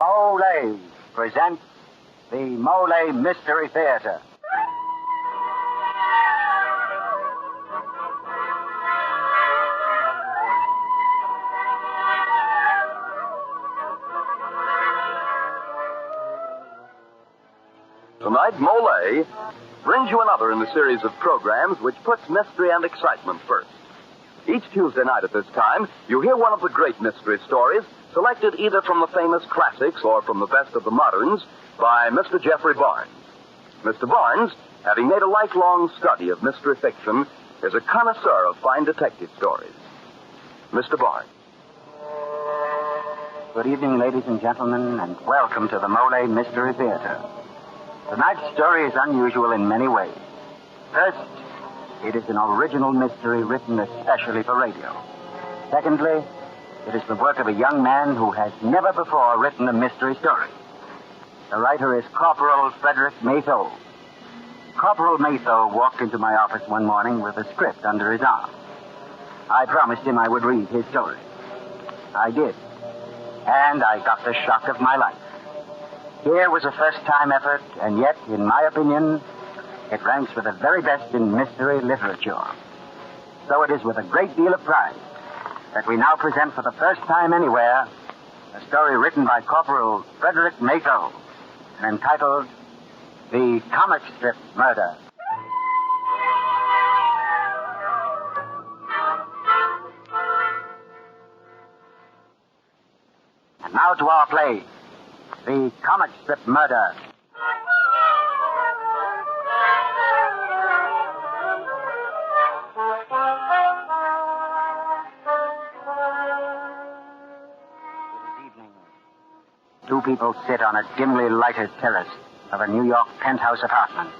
Mollé presents the Mollé Mystery Theater. Tonight, Mollé brings you another in the series of programs which puts mystery and excitement first. Each Tuesday night at this time, you hear one of the great mystery stories selected either from the famous classics or from the best of the moderns by Mr. Jeffrey Barnes. Mr. Barnes, having made a lifelong study of mystery fiction, is a connoisseur of fine detective stories. Mr. Barnes. Good evening, ladies and gentlemen, and welcome to the Mollé Mystery Theater. Tonight's story is unusual in many ways. First, it is an original mystery written especially for radio. Secondly, it is the work of a young man who has never before written a mystery story. The writer is Corporal Frederick Maytho. Corporal Maytho walked into my office one morning with a script under his arm. I promised him I would read his story. I did. And I got the shock of my life. Here was a first-time effort, and yet, in my opinion, it ranks with the very best in mystery literature. So it is with a great deal of pride that we now present for the first time anywhere a story written by Corporal Frederick Maytho and entitled The Comic Strip Murder. And now to our play, The Comic Strip Murder. Two people sit on a dimly lighted terrace of a New York penthouse apartment.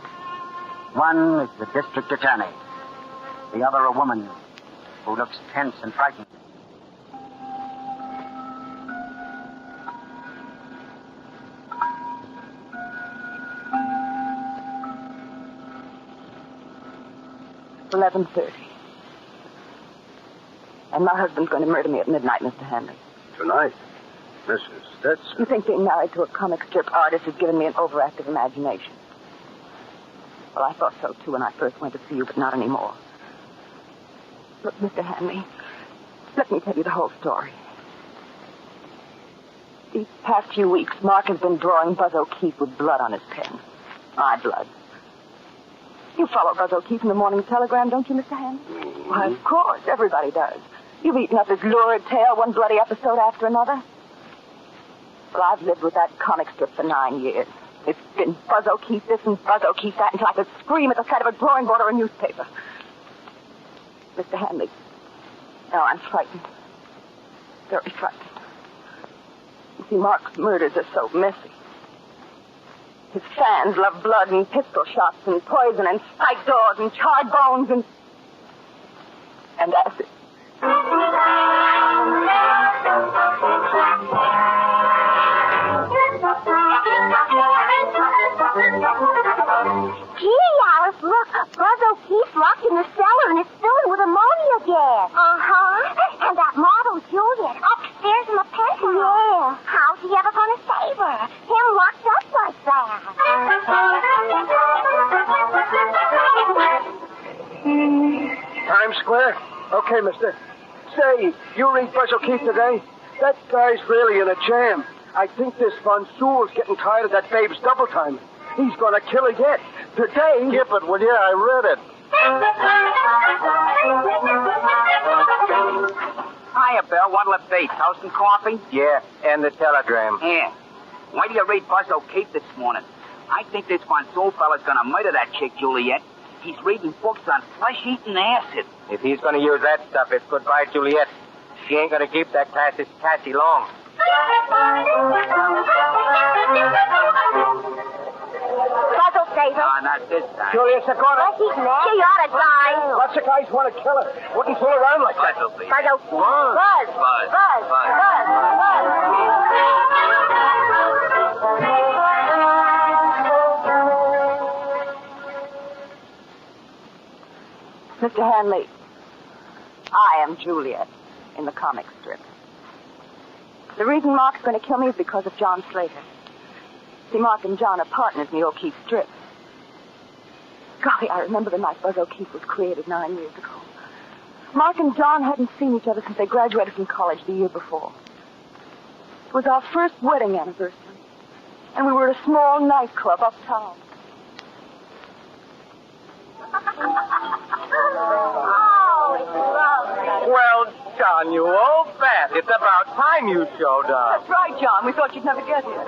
One is the district attorney. The other a woman who looks tense and frightened. It's 11:30. And my husband's going to murder me at midnight, Mr. Henry. Tonight? Mrs. Stetson. You think being married to a comic strip artist has given me an overactive imagination? Well, I thought so, too, when I first went to see you, but not anymore. Look, Mr. Henry, let me tell you the whole story. These past few weeks, Mark has been drawing Buzz O'Keefe with blood on his pen. My blood. You follow Buzz O'Keefe in the Morning Telegram, don't you, Mr. Henry? Mm-hmm. Why, of course. Everybody does. You've eaten up his lurid tale, one bloody episode after another. Well, I've lived with that comic strip for 9 years. It's been Buzz O'Keefe this and Buzz O'Keefe that until I could scream at the sight of a drawing board or a newspaper. Mr. Hanley, now I'm frightened. Very frightened. You see, Mark's murders are so messy. His fans love blood and pistol shots and poison and spiked doors and charred bones and acid. Gee, Alice, look. Buzz O'Keefe's locked in the cellar and it's filling with ammonia gas. Uh-huh. And that model, Juliet, upstairs in the penthouse. Yeah. How's he ever going to save her? Him locked up like that. Times Square? Okay, mister. Say, you read Buzz O'Keefe today? That guy's really in a jam. I think this Von Sewell's getting tired of that babe's double time. He's going to kill her yet. Today... Skip it, will you? I read it. Hiya, Bill. What'll it be? Toast and coffee? Yeah, and the telegram. Yeah. Why do you read Buzz O'Keefe this morning? I think this Von Soul fella's gonna murder that chick, Juliet. He's reading books on flesh-eating acid. If he's going to use that stuff, it's goodbye, Juliet. She ain't going to keep that Cassie long. Buzz will save her. No, not this time. Juliet's a corner. She's mad. She ought to die. Lots of guys want to kill her. Wouldn't fool around like that. Buzz will be. Buzz O'Keefe. Buzz. Buzz. Mr. Hanley, I am Juliet in the comic strip. The reason Mark's going to kill me is because of John Slater. See, Mark and John are partners in the O'Keefe strip. Golly, I remember the night Buzz O'Keefe was created 9 years ago. Mark and John hadn't seen each other since they graduated from college the year before. It was our first wedding anniversary, and we were at a small nightclub uptown. Oh, it's lovely. Well, John, you old bat. It's about time you showed up. That's right, John. We thought you'd never get here.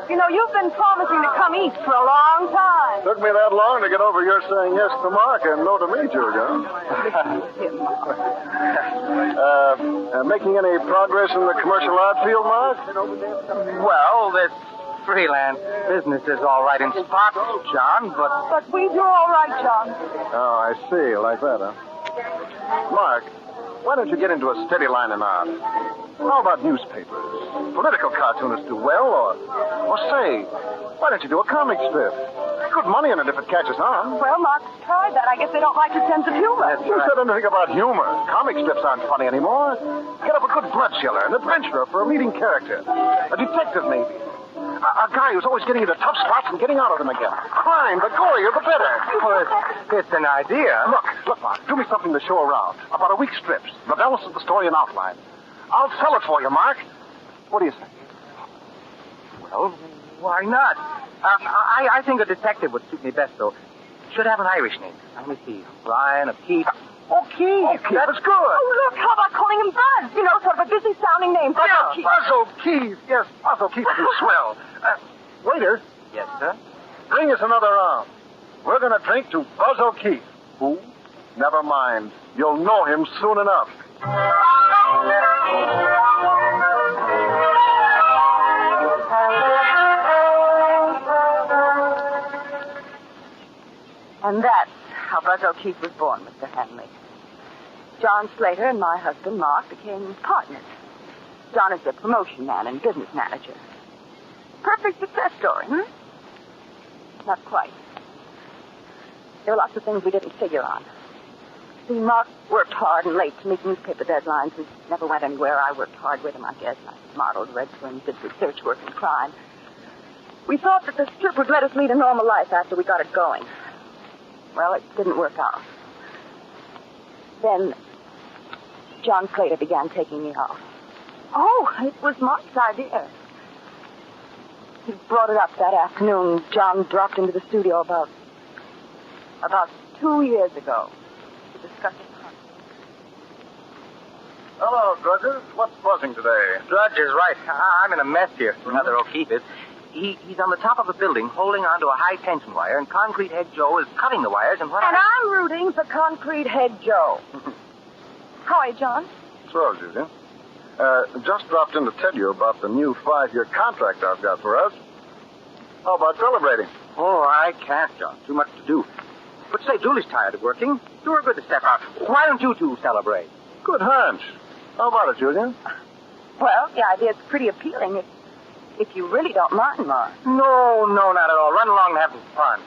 You know, you've been promising to come east for a long time. Took me that long to get over your saying yes to Mark and no to me, Julia. Making any progress in the commercial art field, Mark? Well, this freelance business is all right in spots, John, but... But we do all right, John. Oh, I see. Like that, huh? Mark, why don't you get into a steady line in art? How about newspapers? Political cartoonists do well, or say, why don't you do a comic strip? Good money in it if it catches on. Well, Mark's tried that. I guess they don't like your sense of humor. Who said anything about humor? Comic strips aren't funny anymore. Get up a good blood chiller, an adventurer for a leading character. A detective, maybe. A guy who's always getting into tough spots and getting out of them again. Crime, the gorier, the better. Well, it's an idea. Look, Mark, do me something to show around. About a week's strips. The balance of the story in outline. I'll sell it for you, Mark. What do you say? Well, why not? I think a detective would suit me best, though. Should have an Irish name. Let me see. Ryan O'Keefe. O'Keefe. That's good. Oh, look, how about calling him Buzz? You know, sort of a busy-sounding name. Buzz O'Keefe. Buzz O'Keefe. Yes, Buzz O'Keefe would be swell. Waiter. Yes, sir? Bring us another round. We're going to drink to Buzz O'Keefe. Who? Never mind. You'll know him soon enough. And that's how Buzz O'Keefe was born, Mr. Hanley. John Slater and my husband, Mark, became partners. John is the promotion man and business manager. Perfect success story, Not quite. There were lots of things we didn't figure on. See, Mark worked hard and late to meet newspaper deadlines. We never went anywhere. I worked hard with him, I guess. I modeled, read to him, did research work in crime. We thought that the strip would let us lead a normal life after we got it going. Well, it didn't work out. Then John Slater began taking me off. Oh, it was Mark's idea. He brought it up that afternoon. John dropped into the studio about 2 years ago to discuss it. Hello, Drudges. What's buzzing today? Drudge is right. I'm in a mess here. Another O'Keefe is. He's on the top of a building holding onto a high-tension wire, and Concrete Head Joe is cutting the wires, and I'm rooting for Concrete Head Joe. How are you, John? So, Julia. Just dropped in to tell you about the new 5-year contract I've got for us. How about celebrating? Oh, I can't, John. Too much to do. But say, Julie's tired of working. Do her good to step out. Why don't you two celebrate? Good hunch. How about it, Julia? Well, the idea's pretty appealing if you really don't mind, Mark. No, not at all. Run along and have some fun.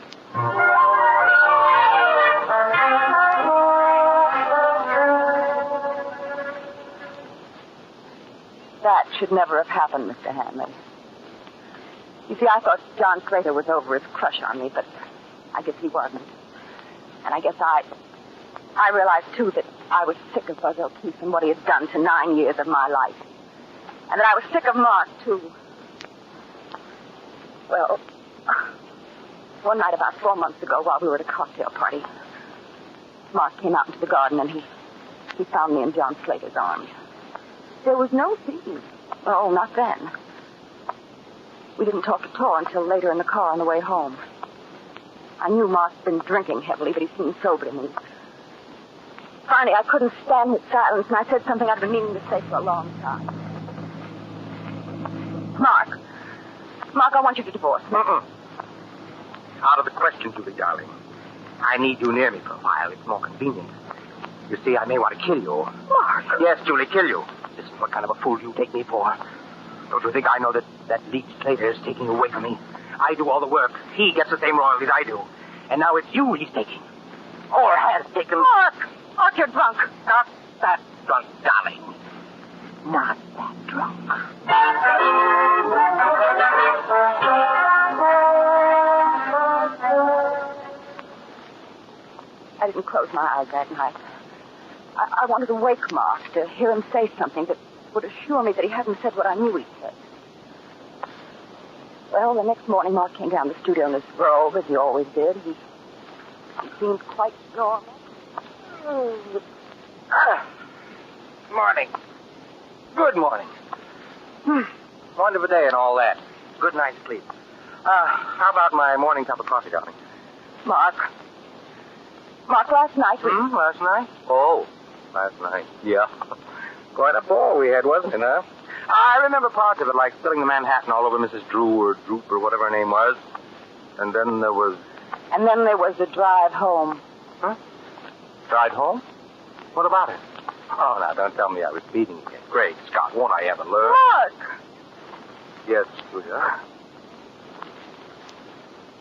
That should never have happened, Mr. Hanley. You see, I thought John Slater was over his crush on me, but I guess he wasn't. And I guess I realized, too, that I was sick of Buzz O'Keefe and what he had done to 9 years of my life. And that I was sick of Mark, too. Well, one night about 4 months ago, while we were at a cocktail party, Mark came out into the garden and he found me in John Slater's arms. There was no scene. Oh, not then. We didn't talk at all until later in the car on the way home. I knew Mark's been drinking heavily, but he seemed sober to me. Finally, I couldn't stand his silence, and I said something I'd been meaning to say for a long time. Mark, I want you to divorce me. Out of the question, Julie, darling. I need you near me for a while. It's more convenient. You see, I may want to kill you. Mark! Yes, Julie, kill you. This is what kind of a fool you take me for. Don't you think I know that Leech Slater is taking you away from me? I do all the work. He gets the same royalties I do. And now it's you he's taking. Or has taken. Mark, you're drunk. Not that drunk, darling. not that drunk. I didn't close my eyes that night. I wanted to wake Mark, to hear him say something that would assure me that he hadn't said what I knew he'd said. Well, the next morning, Mark came down to the studio in his robe, as he always did. He seemed quite normal. Morning. Good morning. Wonderful day and all that. Good night's sleep. How about my morning cup of coffee, darling? Mark, last night we... Last night? Oh, last night. Yeah. Quite a ball we had, wasn't it, huh? I remember parts of it, like spilling the Manhattan all over Mrs. Drew or Droop or whatever her name was. And then there was... And then there was the drive home. Huh? Drive home? What about it? Oh, now, don't tell me I was speeding again. Great Scott, won't I ever learn? Mark! Yes, sweetheart.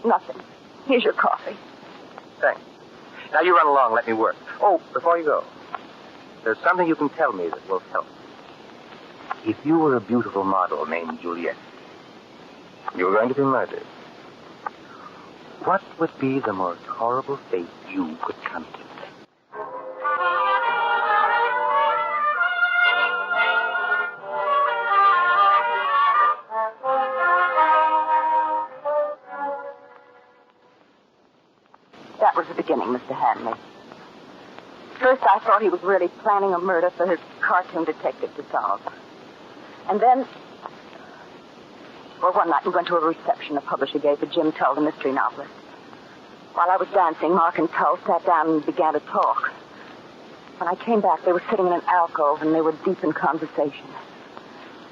Nothing. Here's your coffee. Thanks. Now, you run along. Let me work. Oh, before you go, there's something you can tell me that will help. If you were a beautiful model named Juliet, you were going to be murdered, what would be the most horrible fate you could contemplate? That was the beginning, Mr. Hanley. First, I thought he was really planning a murder for his cartoon detective to solve. And then... Well, one night we went to a reception a publisher gave for Jim Tull, the mystery novelist. While I was dancing, Mark and Tull sat down and began to talk. When I came back, they were sitting in an alcove, and they were deep in conversation.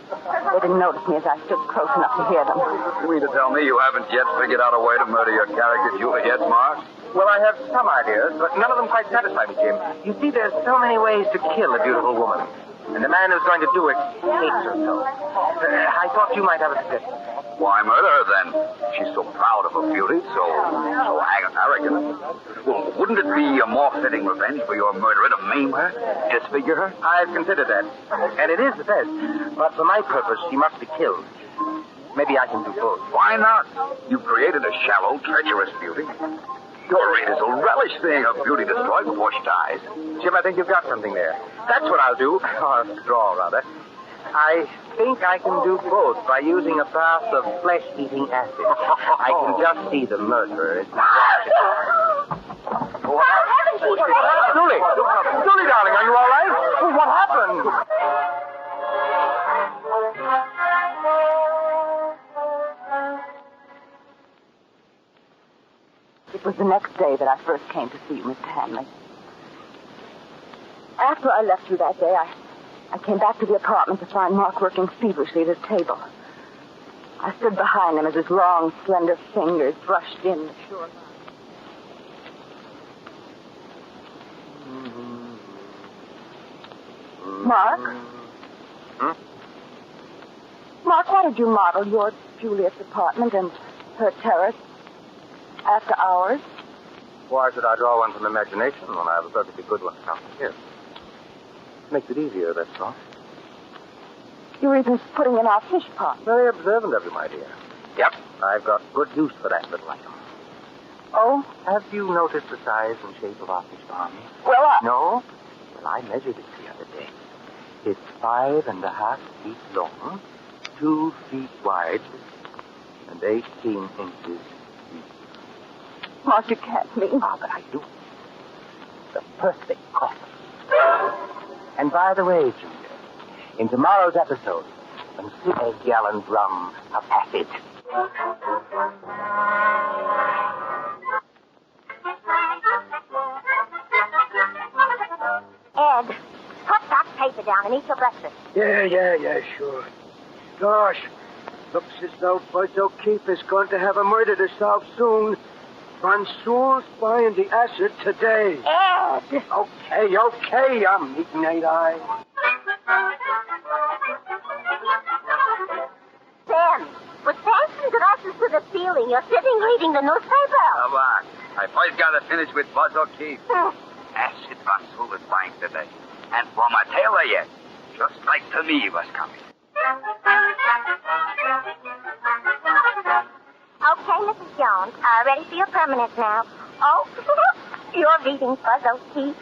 They didn't notice me as I stood close enough to hear them. You mean to tell me you haven't yet figured out a way to murder your character, Juliet, Mark? Well, I have some ideas, but none of them quite satisfy me, Jim. You see, there's so many ways to kill a beautiful woman. And the man who's going to do it hates her so. I thought you might have a suggestion. Why murder her, then? She's so proud of her beauty, so arrogant. Well, wouldn't it be a more fitting revenge for your murderer to maim her, disfigure her? I've considered that, and it is the best. But for my purpose, she must be killed. Maybe I can do both. Why not? You've created a shallow, treacherous beauty. Your readers will relish seeing her beauty destroyed before she dies. Jim, I think you've got something there. That's what I'll do, or draw, rather. I think I can do both by using a bath of flesh-eating acid. I can just see the murderer. Julie! Julie, darling, are you all right? What happened? It was the next day that I first came to see you, Mr. Hanley. After I left you that day, I came back to the apartment to find Mark working feverishly at his table. I stood behind him as his long, slender fingers brushed in the shore line. Mark? Mark, why did you model your Juliet's apartment and her terrace after hours? Why should I draw one from imagination when I have a perfectly good one out here? Makes it easier, that's all. You were even putting in our fish pond. Very observant of you, my dear. Yep, I've got good use for that little item. Oh? Have you noticed the size and shape of our fish pond? Well, No? Well, I measured it the other day. It's 5.5 feet long, 2 feet wide, and 18 inches deep. Mark, you can't mean... Ah, but I do. The perfect coffin. And by the way, Junior, in tomorrow's episode, consider a gallon drum of acid. Ed, put that paper down and eat your breakfast. Yeah, sure. Gosh, looks as though Buzz O'Keefe is going to have a murder to solve soon. Von Sewell's buying the acid today. Ed! Okay, I'm eating, ain't I? Sam, with thanks and glasses to the ceiling, you're sitting reading the newspaper. Come on. I first got to finish with Buzz O'Keefe. Acid Von Sewell is buying today. And for my tailor yet. Just like to me he was coming. Okay, Mrs. Jones. Ready for your permanent now. Oh, you're reading Buzz O'Keefe.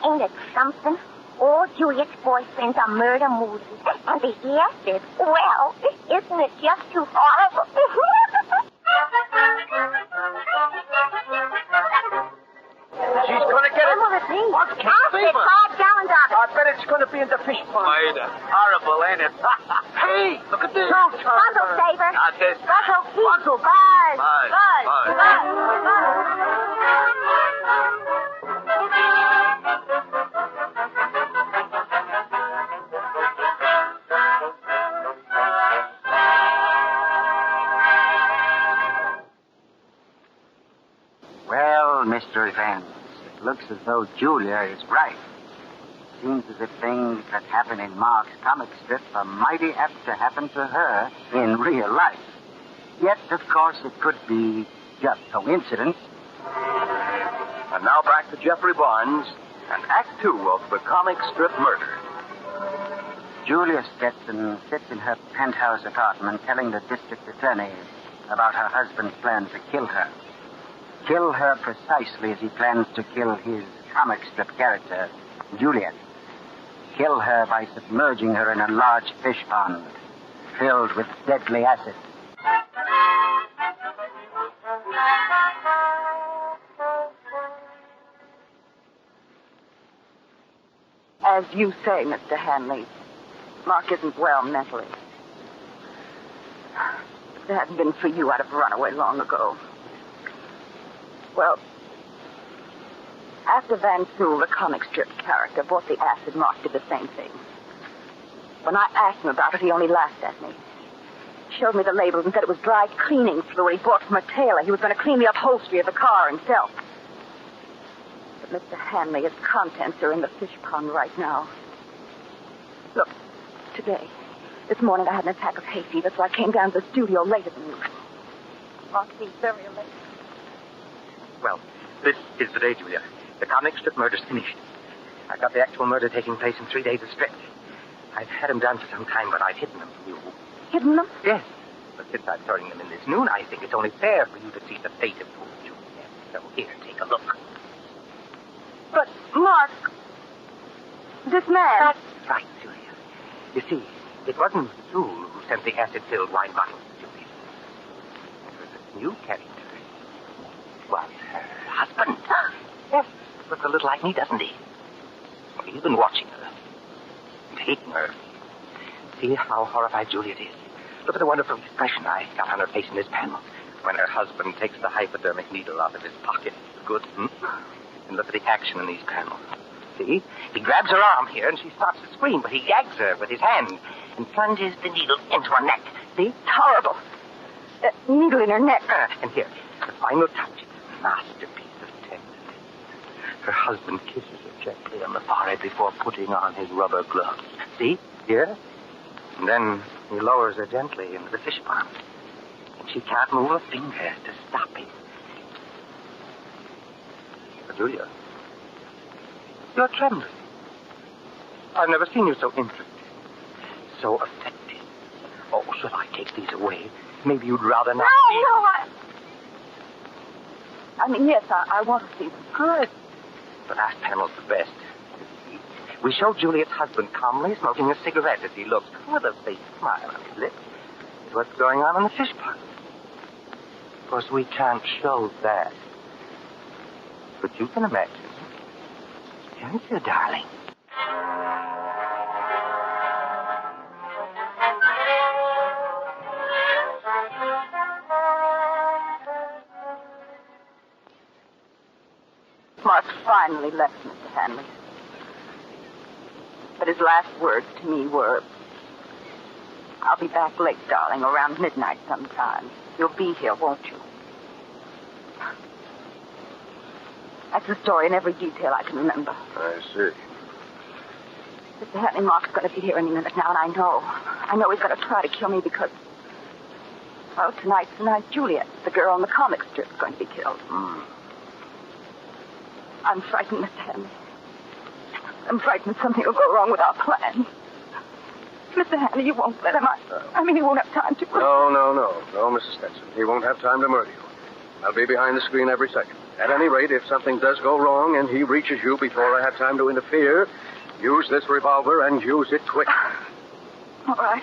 Ain't it something? All Juliet's boyfriends are murder movies. And the yes is, well, isn't it just too horrible? She's going to get it. What will it be? What? I'll stick 5 gallons of it. I bet it's going to be in the fish pond. Murder. Horrible, ain't it? Hey, look at this. Puzzle saver. Not this. Buzz O'Keefe. Puzzle. Buzz. Buzz. Buzz. Buzz. Buzz. Well, Mr. Evans, it looks as though Julia is right. Seems as if things that happen in Mark's comic strip are mighty apt to happen to her in real life. Yet, of course, it could be just coincidence. And now back to Jeffrey Barnes and Act 2 of the comic strip Murder. Julia Stetson sits in her penthouse apartment telling the district attorney about her husband's plan to kill her. Kill her precisely as he plans to kill his comic strip character, Juliet. Kill her by submerging her in a large fish pond filled with deadly acid. As you say, Mr. Hanley, Mark isn't well mentally. If it hadn't been for you, I'd have run away long ago. Well, after Van Sewell, the comic strip character, bought the acid, Mark did the same thing. When I asked him about it, he only laughed at me. He showed me the labels and said it was dry cleaning fluid he bought from a tailor. He was going to clean the upholstery of the car himself. But Mr. Hanley, its contents are in the fish pond right now. Look, today, this morning I had an attack of hay fever, so I came down to the studio later than usual. Mark seems very late. Well, this is the day, Julia. The comic strip murder's finished. I've got the actual murder taking place in 3 days of stretch. I've had them done for some time, but I've hidden them from you. Hidden them? Yes. But since I'm throwing them in this noon, I think it's only fair for you to see the fate of poor Julia. So here, take a look. But, Mark, this man... That's right, Julia. You see, it wasn't Sewell who sent the acid-filled wine bottles to Julia. It was this new character. It was her husband. Yes, looks a little like me, doesn't he? Well, he's been watching her. And hating her. See how horrified Juliet is. Look at the wonderful expression I got on her face in this panel when her husband takes the hypodermic needle out of his pocket. Good, And look at the action in these panels. See? He grabs her arm here and she starts to scream, but he gags her with his hand and plunges the needle into her neck. See? It's horrible. Needle in her neck. And here, the final touch is a masterpiece of tenderness. Her husband kisses her gently on the forehead before putting on his rubber gloves. See? Here? And then he lowers her gently into the fish pond. And she can't move a finger to stop him. But Julia, you're trembling. I've never seen you so interested, so affected. Oh, shall I take these away? Maybe you'd rather not see them. No, I mean, yes, I want to see them. Good. The last panel's the best. We show Juliet's husband calmly smoking a cigarette as he looks with a faint smile on his lips at what's going on in the fish pond. Of course, we can't show that. But you can imagine. Can't you, darling? Mark finally left Mr. Hanley. But his last words to me were, I'll be back late, darling, around midnight sometime. You'll be here, won't you? That's the story in every detail I can remember. I see. Mr. Hanley, Mark's going to be here any minute now, and I know he's going to try to kill me because, well, tonight's the night Juliet, the girl in the comic strip, is going to be killed. I'm frightened, Mr. Hanley. I'm frightened something will go wrong with our plan. Mr. Hanley, you won't let him. I mean, he won't have time to... No, Mrs. Stetson. He won't have time to murder you. I'll be behind the screen every second. At any rate, if something does go wrong and he reaches you before I have time to interfere, use this revolver and use it quick. All right.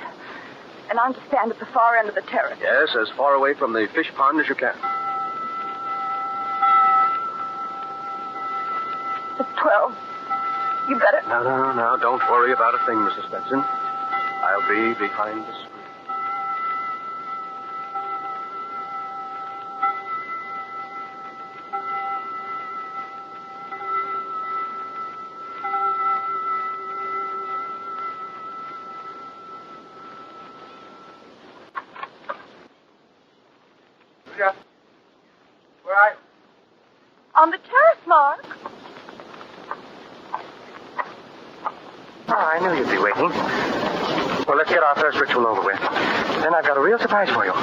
And I'm to stand at the far end of the terrace. Yes, as far away from the fish pond as you can. It's 12. You better... No. Don't worry about a thing, Mrs. Stetson. I'll be behind the screen. Where are you? On the terrace, Mark. Oh, I knew you'd be waiting. Well, let's get our first ritual over with. Then I've got a real surprise for you.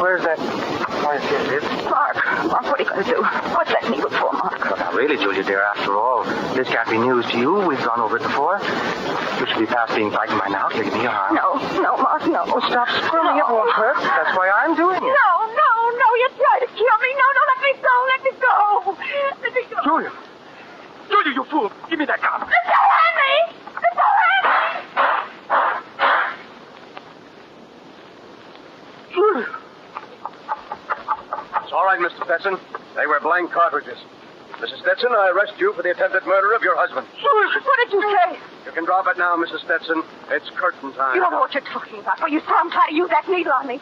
Where's that? Oh, yes, it is. Mark, what are you going to do? What's that needle for, Mark? Well, now, really, Julia, dear, after all, this can't be news to you. We've gone over it before. You should be past being frightened by now. Here, give me your arm. No, Mark, no. Oh, stop squirming. It won't hurt. That's why I'm doing it. No, you're trying to kill me. No, let me go. Let me go. Julia, you fool. Give me that gun. Mr. Henry! Julia! It's all right, Mr. Stetson. They were blank cartridges. Mrs. Stetson, I arrest you for the attempted murder of your husband. What did you say? You can drop it now, Mrs. Stetson. It's curtain time. You don't know what you're talking about. Well, you saw him try to use that needle on me.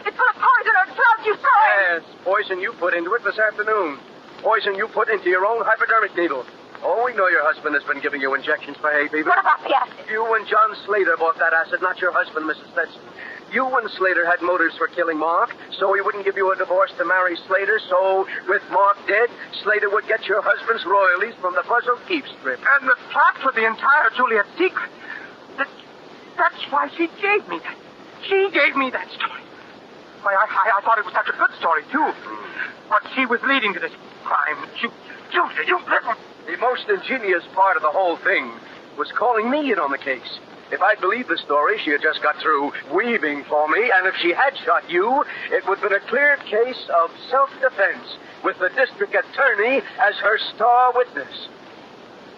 It's full of poison or drugs. You saw it. Yes, poison you put into it this afternoon. Poison you put into your own hypodermic needle. Oh, we know your husband has been giving you injections for hay fever. What about the acid? You and John Slater bought that acid, not your husband, Mrs. Stetson. You and Slater had motives for killing Mark, so he wouldn't give you a divorce to marry Slater, so with Mark dead, Slater would get your husband's royalties from the Puzzle Keep strip. And the plot for the entire Juliet secret. That's why she gave me that. She gave me that story. Why, I thought it was such a good story, too. But she was leading to this crime. Julia, you little... The most ingenious part of the whole thing was calling me in on the case. If I'd believed the story she had just got through weaving for me, and if she had shot you, it would have been a clear case of self-defense, with the district attorney as her star witness.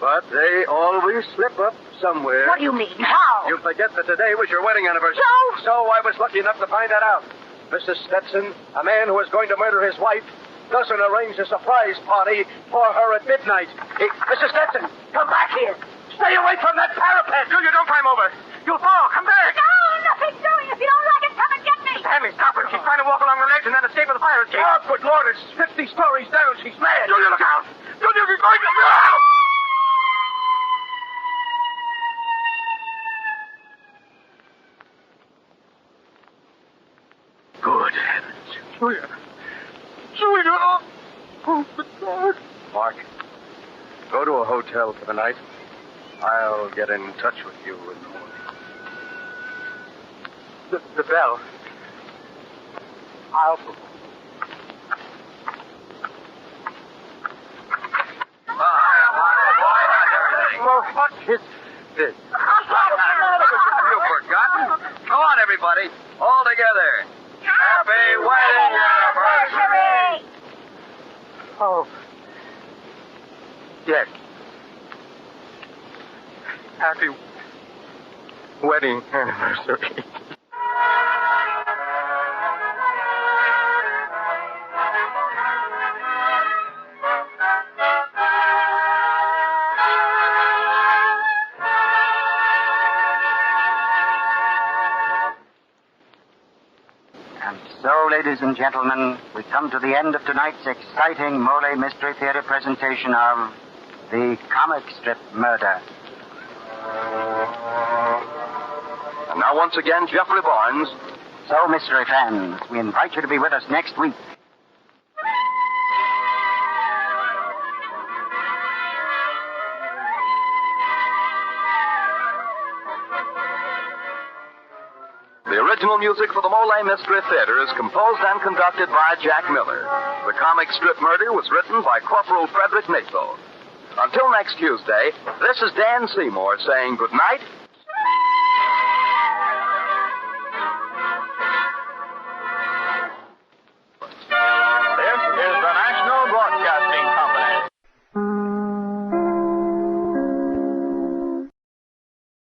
But they always slip up somewhere. What do you mean? How? You forget that today was your wedding anniversary. No. So I was lucky enough to find that out. Mrs. Stetson, a man who is going to murder his wife, doesn't arrange a surprise party for her at midnight. Mrs. Stetson, come back here. Stay away from that parapet. Julia, don't climb over. You'll fall. Come back. No, nothing's doing. If you don't like it, come and get me. Hanley, stop her. She's trying to walk along the ledge and then escape with the fire escape. Oh, good Lord, it's 50 stories down. She's mad. Julia, look out. Julia, you're going to... Good heavens. Julia. Oh, good God. Mark, go to a hotel for the night. I'll get in touch with you in the morning. The bell. I'll... Well, what is this? You've forgotten? Go on, everybody. All together. Happy wedding anniversary! Oh. Yes. Happy wedding anniversary. And so, ladies and gentlemen, we come to the end of tonight's exciting Mollé Mystery Theater presentation of The Comic Strip Murder. And now, once again, Jeffrey Barnes. So, mystery fans, we invite you to be with us next week. The original music for the Mollé Mystery Theater is composed and conducted by Jack Miller. The comic strip Murder was written by Corporal Frederick Naso. Until next Tuesday, this is Dan Seymour saying good night